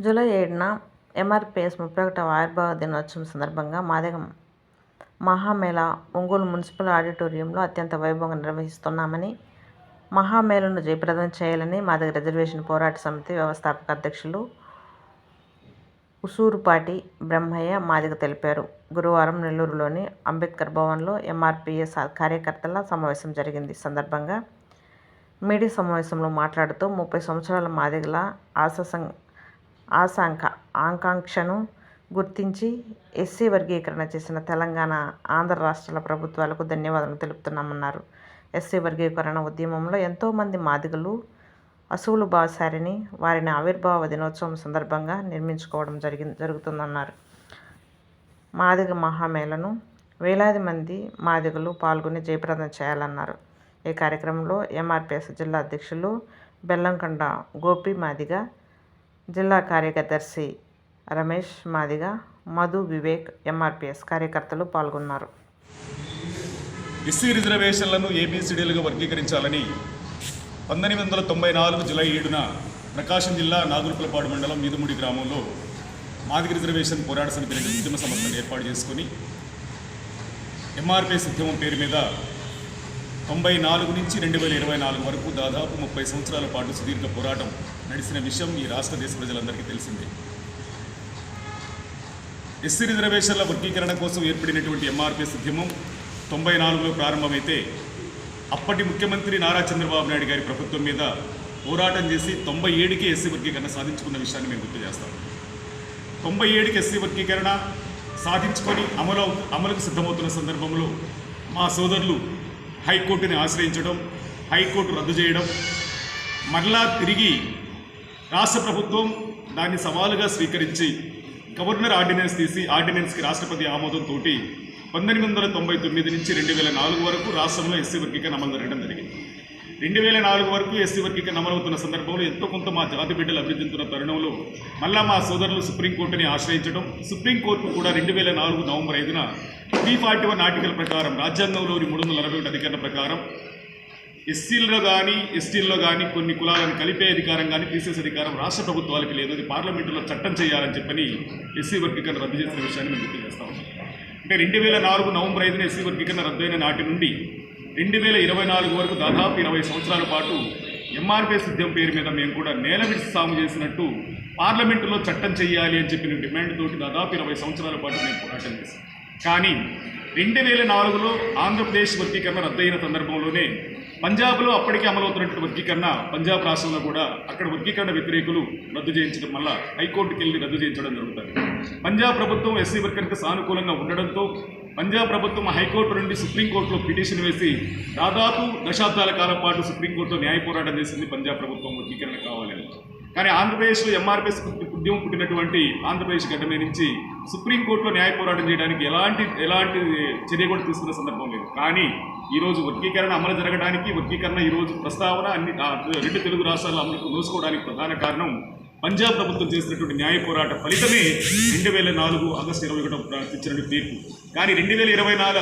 July 7న MRPS 31వ ఆవిర్భావ దినోత్సవం సందర్భంగా మాదిగ మహామేళా ఒంగోలు మున్సిపల్ ఆడిటోరియంలో అత్యంత వైభవంగా నిర్వహిస్తున్నామని, మహామేళాను జయప్రదం చేయాలని మాదిగ రిజర్వేషన్ పోరాట సమితి వ్యవస్థాపక అధ్యక్షులు ఉసూరుపాటి బ్రహ్మయ్య మాదిగ తెలిపారు. గురువారం నెల్లూరులోని అంబేద్కర్ భవన్లో ఎంఆర్పీఎస్ కార్యకర్తల సమావేశం జరిగింది. సందర్భంగా మీడియా సమావేశంలో మాట్లాడుతూ 30 సంవత్సరాల మాదిగల ఆకాంక్షను గుర్తించి ఎస్సీ వర్గీకరణ చేసిన తెలంగాణ, ఆంధ్ర రాష్ట్రాల ప్రభుత్వాలకు ధన్యవాదాలు తెలుపుతున్నామన్నారు. ఎస్సీ వర్గీకరణ ఉద్యమంలో ఎంతోమంది మాదిగలు అసువులు బాసారని, వారిని ఆవిర్భావ దినోత్సవం సందర్భంగా నిర్మించుకోవడం జరుగుతుందన్నారు. మాదిగ మహామేళను వేలాది మంది మాదిగలు పాల్గొని జయప్రదం చేయాలన్నారు. ఈ కార్యక్రమంలో ఎంఆర్పీఎస్ జిల్లా అధ్యక్షులు బెల్లంకొండ గోపి మాదిగ, జిల్లా కార్యదర్శి రమేష్ మాదిగ, మధు, వివేక్, ఎంఆర్పీఎస్ కార్యకర్తలు పాల్గొన్నారు. ఎస్సీ రిజర్వేషన్లను ఏబీసీడీలుగా వర్గీకరించాలని 1994 జూలై 7న ప్రకాశం జిల్లా నాగులుపులపాడు మండలం మీదుముడి గ్రామంలో మాదిగ రిజర్వేషన్ పోరాట సమితి ఉద్యమ సంస్థను ఏర్పాటు చేసుకుని ఎంఆర్పీఎస్ ఉద్యమం పేరు మీద 94 నుంచి 2024 వరకు దాదాపు 30 సంవత్సరాల పాటు సుదీర్ఘ పోరాటం నడిచిన విషయం ఈ రాష్ట్ర దేశ ప్రజలందరికీ తెలిసిందే. ఎస్సీ రిజర్వేషన్ల వర్గీకరణ కోసం ఏర్పడినటువంటి ఎంఆర్పీఎస్ ఉద్యమం 94లో ప్రారంభమైతే అప్పటి ముఖ్యమంత్రి నారా చంద్రబాబు నాయుడు గారి ప్రభుత్వం మీద పోరాటం చేసి 97కి ఎస్సీ వర్గీకరణ సాధించుకున్న విషయాన్ని మేము గుర్తు చేస్తాం. 97కి ఎస్సీ వర్గీకరణ సాధించుకొని అమలుకు సిద్ధమవుతున్న సందర్భంలో మా సోదరులు హైకోర్టుని ఆశ్రయించడం, హైకోర్టు రద్దు చేయడం, మరలా తిరిగి రాష్ట్ర ప్రభుత్వం దాన్ని సవాలుగా స్వీకరించి గవర్నర్ ఆర్డినెన్స్ తీసి ఆర్డినెన్స్కి రాష్ట్రపతి ఆమోదంతో 1999 నుంచి 2004 వరకు రాష్ట్రంలో ఎస్సీ వర్గీకరణ అమలు జరగడం జరిగింది. 2004 వరకు ఎస్సీ వర్గీకరణ అమలవుతున్న సందర్భంలో ఎంతో కొంత మా జాతి బిడ్డలు అభివృద్ధితున్న తరుణంలో మళ్ళా మా సోదరులు సుప్రీంకోర్టుని ఆశ్రయించడం, సుప్రీంకోర్టు కూడా 2004 నవంబర్ 5న 341 ఆర్టికల్ ప్రకారం, రాజ్యాంగంలోని 341 అధికరణ ప్రకారం ఎస్సీల్లో కానీ ఎస్టీల్లో కానీ కొన్ని కులాలను కలిపే అధికారం కానీ తీసేసే అధికారం రాష్ట్ర ప్రభుత్వాలకి లేదు, అది పార్లమెంటులో చట్టం చేయాలని చెప్పని ఎస్సీ వర్గీకరణ రద్దు చేసిన విషయాన్ని మేము గుర్తు చేస్తాం. అంటే 2004 నవంబర్ 5న ఎస్సీ వర్గీకరణ రద్దయిన నాటి నుండి 2024 వరకు దాదాపు 20 సంవత్సరాల పాటు ఎంఆర్పీఎస్ ఉద్యమం పేరు మీద మేము కూడా నేల విడిచి సాగు చేసినట్టు పార్లమెంటులో చట్టం చేయాలి అని చెప్పిన డిమాండ్ తోటి దాదాపు 20 సంవత్సరాల పాటు మేము పోరాటం చేశాం. కానీ 2004లో ఆంధ్రప్రదేశ్ వర్గీకరణ రద్దయిన సందర్భంలోనే పంజాబ్లో అప్పటికే అమలవుతున్నటువంటి వర్గీకరణ పంజాబ్ రాష్ట్రంలో కూడా అక్కడ వర్గీకరణ వ్యతిరేకులు రద్దు చేయించడం వల్ల హైకోర్టుకి వెళ్ళి రద్దు చేయించడం జరుగుతుంది. పంజాబ్ ప్రభుత్వం ఎస్సీ వర్గీకరణకు సానుకూలంగా ఉండడంతో పంజాబ్ ప్రభుత్వం హైకోర్టు నుండి సుప్రీంకోర్టులో పిటిషన్ వేసి దాదాపు దశాబ్దాల కాలం పాటు సుప్రీంకోర్టులో న్యాయ పోరాటం చేసింది పంజాబ్ ప్రభుత్వం వర్గీకరణ కావాలని. కానీ ఆంధ్రప్రదేశ్లో ఎంఆర్పీఎస్ ఉద్యమం పుట్టినటువంటి ఆంధ్రప్రదేశ్ గడ్డ మీద నుంచి సుప్రీంకోర్టులో న్యాయ పోరాటం చేయడానికి ఎలాంటి చర్య కూడా తీసుకున్న సందర్భం లేదు. కానీ ఈరోజు వర్గీకరణ అమలు జరగడానికి, వర్గీకరణ ఈరోజు ప్రస్తావన అన్ని 2 తెలుగు రాష్ట్రాల అమలుకు నోసుకోవడానికి ప్రధాన కారణం పంజాబ్ ప్రభుత్వం చేసినటువంటి న్యాయ పోరాట ఫలితమే 2004 ఆగస్టు 21న ఇచ్చినటువంటి తీర్పు. కానీ 2024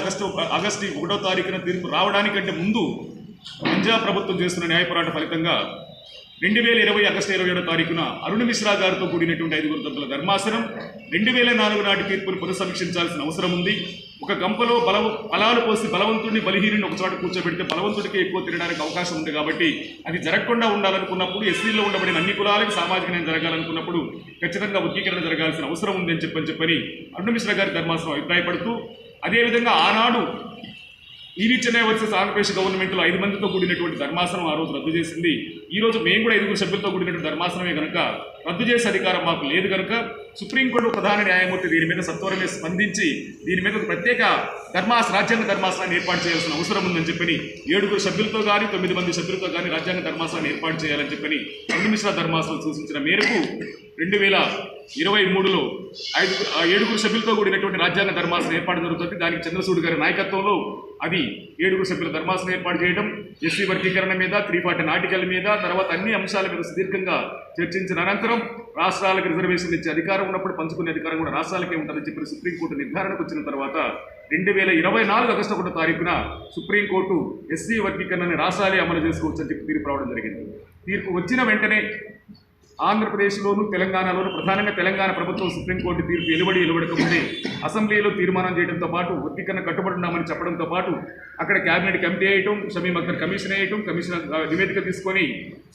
ఆగస్టు 1వ తారీఖున తీర్పు రావడానికంటే ముందు పంజాబ్ ప్రభుత్వం చేస్తున్న న్యాయ పోరాట ఫలితంగా 2020 ఆగస్టు 27వ తారీఖున అరుణ్ మిశ్రా గారితో కూడినటువంటి 5 సభ్యుల ధర్మాసనం 2004 నాటి తీర్పును పునఃసమీక్షించాల్సిన అవసరం ఉంది. ఒక గంపలో ఫలాలు పోసి బలవంతుడిని బలహీనుని ఒక చోట కూర్చోబెడితే బలవంతుడికి ఎక్కువ తినడానికి అవకాశం ఉంది కాబట్టి అది జరగకుండా ఉండాలనుకున్నప్పుడు, ఎస్సీలో ఉండబడిన అన్ని కులాలకు సామాజిక న్యాయం జరగాలనుకున్నప్పుడు ఖచ్చితంగా వర్గీకరణ జరగాల్సిన అవసరం ఉంది అని చెప్పని అరుణ్ మిశ్రా గారి ధర్మాసనం అభిప్రాయపడుతూ, అదేవిధంగా ఆనాడు ఈవీ చెన్నై వర్సెస్ ఆంధ్రప్రదేశ్ గవర్నమెంట్లో 5 మందితో కూడినటువంటి ధర్మాసనం ఆ రోజు రద్దు చేసింది. ఈరోజు మేము కూడా 5 సభ్యులతో కూడినటువంటి ధర్మాసనమే కనుక రద్దు చేసే అధికారం మాకు లేదు కనుక సుప్రీంకోర్టు ప్రధాన న్యాయమూర్తి దీని మీద సత్వరమే స్పందించి దీని మీద ఒక ప్రత్యేక రాజ్యాంగ ధర్మాసనాన్ని ఏర్పాటు చేయాల్సిన అవసరం ఉందని చెప్పని 7 సభ్యులతో కానీ 9 మంది సభ్యులతో కానీ రాజ్యాంగ ధర్మాసనాన్ని ఏర్పాటు చేయాలని చెప్పని అరుణ్ మిశ్రా ధర్మాసనం సూచించిన మేరకు 2023లో 7 సభ్యులతో కూడినటువంటి రాజ్యాంగ ధర్మాసనం ఏర్పాటు జరుగుతుంది. దానికి చంద్రచూడ్ గారి నాయకత్వంలో అది 7 సభ్యుల ధర్మాసనం ఏర్పాటు చేయడం, ఎస్సీ వర్గీకరణ మీద, 340 ఆర్టికల్ మీద, తర్వాత అన్ని అంశాల మీద సుదీర్ఘంగా చర్చించిన అనంతరం రాష్ట్రాలకు రిజర్వేషన్ ఇచ్చే అధికారం ఉన్నప్పుడు పంచుకునే అధికారం కూడా రాష్ట్రాలకే ఉంటుందని చెప్పి సుప్రీంకోర్టు నిర్ధారణకు వచ్చిన తర్వాత 2024 ఆగస్టు 1వ తారీఖున సుప్రీంకోర్టు ఎస్సీ వర్గీకరణని రాష్ట్రాలే అమలు చేసుకోవచ్చని చెప్పి తీర్పు రావడం జరిగింది. తీర్పు వచ్చిన వెంటనే ఆంధ్రప్రదేశ్లోను తెలంగాణలోను ప్రధానంగా తెలంగాణ ప్రభుత్వం సుప్రీంకోర్టు తీర్పు వెలువడకముందే అసెంబ్లీలో తీర్మానం చేయడంతో పాటు వర్గీకరణ కట్టుబడి ఉన్నామని చెప్పడంతో పాటు అక్కడ కేబినెట్ కమిటీ వేయటం, షమీం అఖ్తర్ కమిషన్ వేయటం, కమిషన్ నివేదిక తీసుకొని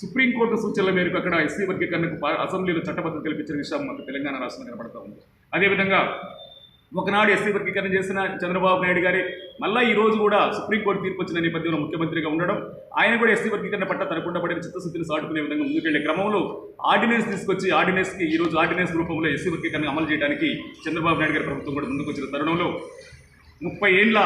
సుప్రీంకోర్టు సూచనల మేరకు అక్కడ ఎస్సీ వర్గీకరణకు అసెంబ్లీలో చట్టబద్ధత కల్పించిన విషయం మాకు తెలంగాణ రాష్ట్రంలో కనబడతా ఉంది. అదేవిధంగా ఒకనాడు ఎస్సీ వర్గీకరణ చేసిన చంద్రబాబు నాయుడు గారి మళ్ళీ ఈ రోజు కూడా సుప్రీంకోర్టు తీర్పు వచ్చిన నేపథ్యంలో ముఖ్యమంత్రిగా ఉండడం, ఆయన కూడా ఎస్సీ వర్గీకరణ పట్ల తనకుండా పడిన చిత్తశుద్ధిని సాటుకునే విధంగా ముందుకెళ్లే క్రమంలో ఆర్డినెన్స్ తీసుకొచ్చి ఆర్డినెన్స్కి ఈ రోజు ఆర్డినెన్స్ రూపంలో ఎస్సీ వర్గీకరణ అమలు చేయడానికి చంద్రబాబు నాయుడు గారి ప్రభుత్వం కూడా ముందుకు వచ్చిన తరుణంలో 30 ఏళ్ల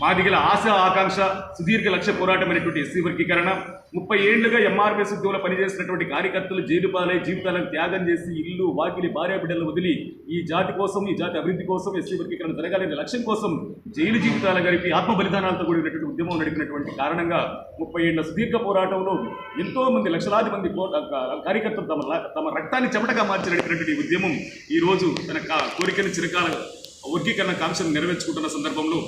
మాదిగల ఆశ ఆకాంక్ష సుదీర్ఘ లక్ష్య పోరాటమైనటువంటి ఎస్సీ వర్గీకరణ, 30 ఏళ్లుగా ఎంఆర్పీఎస్ ఉద్యోగంలో పనిచేసినటువంటి కార్యకర్తలు జైలు పాలై జీవితాలను త్యాగం చేసి ఇల్లు వాకిలి భార్య బిడ్డలను వదిలి ఈ జాతి కోసం, ఈ జాతి అభివృద్ధి కోసం, ఎస్సీ వర్గీకరణ జరగాలనే లక్ష్యం కోసం జైలు జీవితాలు గడిపి ఆత్మ బలిదానాలతో కూడినటువంటి ఉద్యమం నడిపినటువంటి కారణంగా 30 ఏళ్ల సుదీర్ఘ పోరాటంలో ఎంతో మంది లక్షలాది మంది కార్యకర్తలు తమ రక్తాన్ని చెమటగా మార్చి నడిపినటువంటి ఉద్యమం ఈ రోజు తన కోరికను చిరకాల వర్గీకరణ కాంక్షను నెరవేర్చుకుంటున్న సందర్భంలో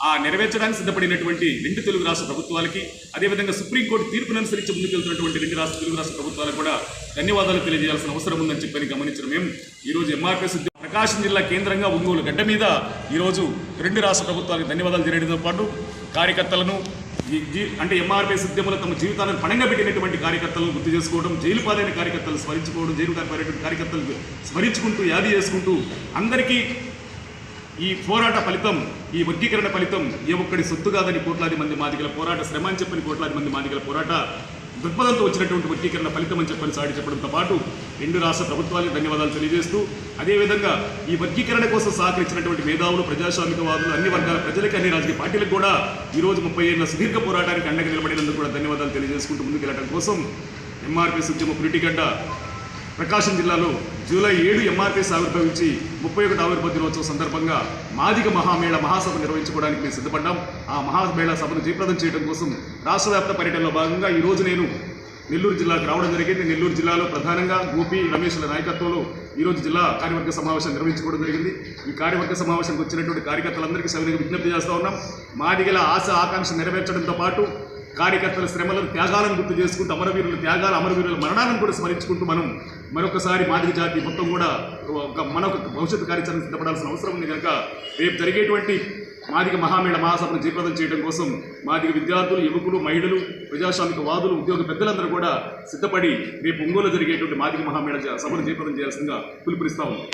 ఆ నెరవేర్చడానికి సిద్ధపడినటువంటి 2 తెలుగు రాష్ట్ర ప్రభుత్వాలకి, అదేవిధంగా సుప్రీంకోర్టు తీర్పును అనుసరించి ముందుకెళ్తున్నటువంటి 2 తెలుగు రాష్ట్ర ప్రభుత్వాలకు కూడా ధన్యవాదాలు తెలియజేయాల్సిన అవసరం ఉందని చెప్పని గమనించిన మేము ఈరోజు ఎంఆర్పీఎస్ ప్రకాశం జిల్లా కేంద్రంగా ఒంగోలు గడ్డ మీద ఈరోజు 2 రాష్ట్ర ప్రభుత్వాలకు ధన్యవాదాలు తెలియడంతో పాటు కార్యకర్తలను అంటే ఎంఆర్పీఎస్ ఉద్యమంలో తమ జీవితాలను పణంగా పెట్టినటువంటి కార్యకర్తలను గుర్తు చేసుకోవడం, జైలు పాలైన కార్యకర్తలు స్మరించుకోవడం, జైలు పాలైనటువంటి కార్యకర్తలు స్మరించుకుంటూ యాది చేసుకుంటూ అందరికీ ఈ పోరాట ఫలితం, ఈ వర్గీకరణ ఫలితం ఏ ఒక్కడి సొత్తు కాదని కోట్లాది మంది మాదిగల పోరాట శ్రమ అని చెప్పని కోట్లాది మంది మాదిగల పోరాట దృక్పథంతో వచ్చినటువంటి వర్గీకరణ ఫలితం అని చెప్పని సాటి చెప్పడంతో పాటు 2 రాష్ట్ర ప్రభుత్వాలకు ధన్యవాదాలు తెలియజేస్తూ, అదేవిధంగా ఈ వర్గీకరణ కోసం సహకరించినటువంటి మేధావులు, ప్రజాస్వామికవాదులు, అన్ని వర్గాల ప్రజలకి, అన్ని రాజకీయ పార్టీలకు కూడా ఈరోజు 30 ఏళ్ల సుదీర్ఘ పోరాటానికి అండగా నిలబడినందుకు కూడా ధన్యవాదాలు తెలియజేసుకుంటూ ముందుకెళ్లడం కోసం ఎంఆర్పీఎస్ ఉద్యమ పురిటిగడ్డ ప్రకాశం జిల్లాలో జూలై 7 ఎంఆర్పీఎస్ ఆవిర్భవించి 31వ ఆవిర్భావ దినోత్సవం సందర్భంగా మాదిగ మహామేళ మహాసభ నిర్వహించుకోవడానికి మేము సిద్ధపడ్డాం. ఆ మహామేళ సభను జయప్రదం చేయడం కోసం రాష్ట్ర వ్యాప్త పర్యటనలో భాగంగా ఈరోజు నేను నెల్లూరు జిల్లాకు రావడం జరిగింది. నెల్లూరు జిల్లాలో ప్రధానంగా గోపి రమేష్ల నాయకత్వంలో ఈరోజు జిల్లా కార్యవర్గ సమావేశం నిర్వహించుకోవడం జరిగింది. ఈ కార్యవర్గ సమావేశానికి వచ్చినటువంటి కార్యకర్తలందరికీ సవినీయంగా విజ్ఞప్తి చేస్తూ ఉన్నాం. మాదిగల ఆశ ఆకాంక్ష నెరవేర్చడంతో పాటు కార్యకర్తల శ్రమలను, త్యాగాలను గుర్తు చేసుకుంటూ అమరవీరుల త్యాగాలు, అమరవీరుల మరణాలను కూడా స్మరించుకుంటూ మనం మరొకసారి మాదిగ జాతి మొత్తం కూడా మనొక భవిష్యత్తు కార్యాచరణ సిద్ధపడాల్సిన అవసరం ఉంది కనుక రేపు జరిగేటువంటి మాదిగ మహామేళ మహాసభను జయప్రదం చేయడం కోసం మాదిగ విద్యార్థులు, యువకులు, మహిళలు, ప్రజాస్వామిక వాదులు, ఉద్యోగ పెద్దలందరూ కూడా సిద్ధపడి రేపు ఒంగోలు జరిగేటువంటి మాదిగ మహామేళ సభను జయప్రదం చేయాల్సిందిగా పిలుపునిస్తా ఉన్నాం.